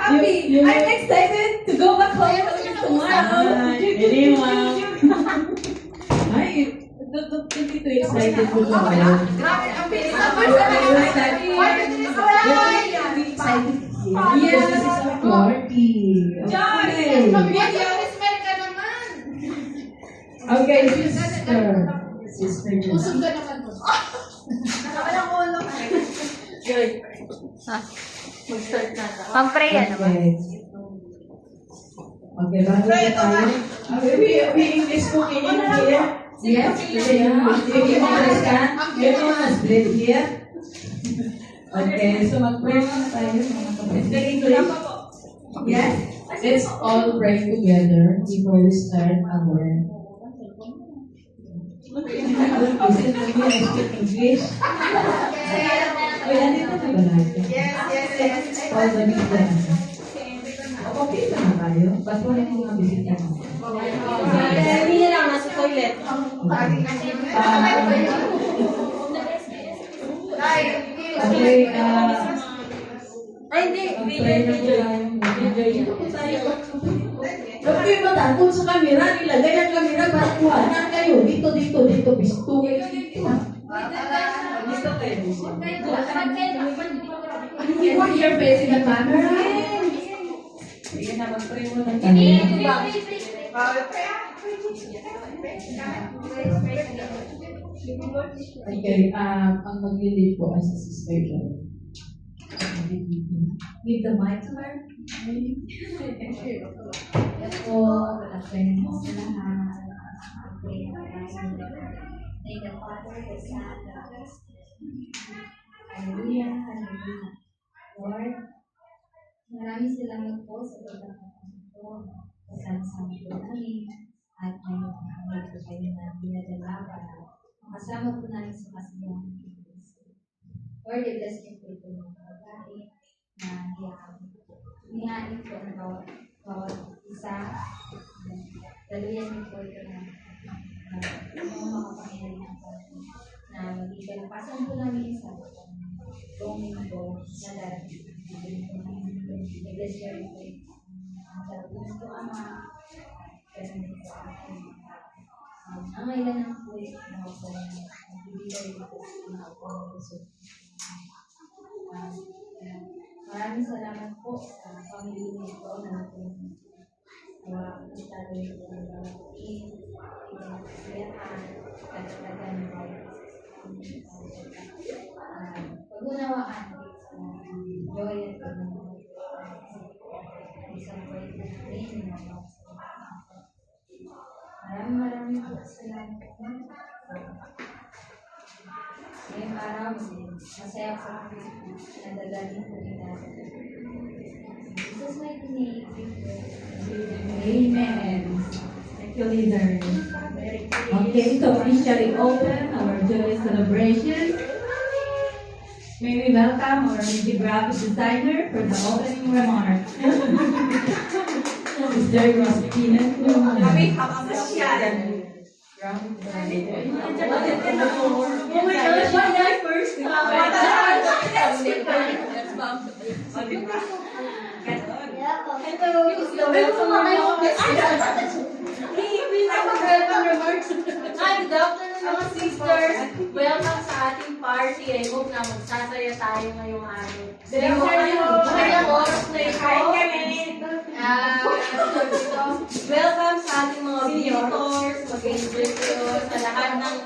happy. I'm excited to go back home tomorrow. Anyone? Ay, hindi to excited po siya ngayon. Ang bilis na first time I'm excited. Yes, this is our party. Johnny! Okay, sister. Sister Usog Juna. ka naman po. Walang ulo. Mag-start na ta. Pang-pray na ba? Okay, bago na tayo. We English cooking in here. Yes, we understand. You know us live here. Okay, so mag-pray na tayo mga kapatid. Yes, let's all pray together before we start our English. Uy, andito na ba lahat? Yes. All the media na. Okay na na tayo? Ba't wala yung mga bisita mo? Hindi na lang nasa toilet. Okay, Ay, hindi. pray na tayo. Dito po tayo. Okay ba ta? Kung sa camera, nilagay ang camera para kuhanan kayo. Dito. Bisto. You want your face in the camera? Sige na, mag-pray mo ng tayo. Okay, ang mag-lead po ay si Sister Joy. Give the mic to her. Yes po, good po sa lahat. Thank the Father, the Son, the Holy Spirit. Hallelujah, hallelujah. Lord, maraming salamat po sa pagkakataon po. Kasama po namin at may po kayo na pinadala para makasama po namin sa kasiyahan ng Kristo. Lord, i-bless niyo po ito mga pagkain na hinihain po ng bawat isa. Daluyan niyo po ito na yung mga Panginoon po na magiging kalapasan po namin sa buong mundo na darating. I-bless niyo rin po ito. Ang gusto Ama, kasi nito sa akin. Ang kailangan po ito na ako nagbibigay ito sa mga ako maraming salamat po sa pamilya nito na estado nito ng pag-ibig, kasiyahan, katatagan ng bawat pag-unawaan sa joy at pag-unawaan isang pag-ibig na maraming po salamat po. Ngayong araw, masaya ko na dadalhin po kita. Jesus mighty name, Amen. Thank you, leader. Okay, so officially open our joy celebration. May we welcome our music graphic designer for the opening remarks. Sister Rostina. Kami, habang sa siya. Oh my gosh, why did I first? Hi, good afternoon mga sisters. Welcome sa ating party. I hope na magsasaya tayo ngayong araw. Ngayong oras na ito. Welcome sa ating mga visitors, mag-enjoy kayo sa lahat ng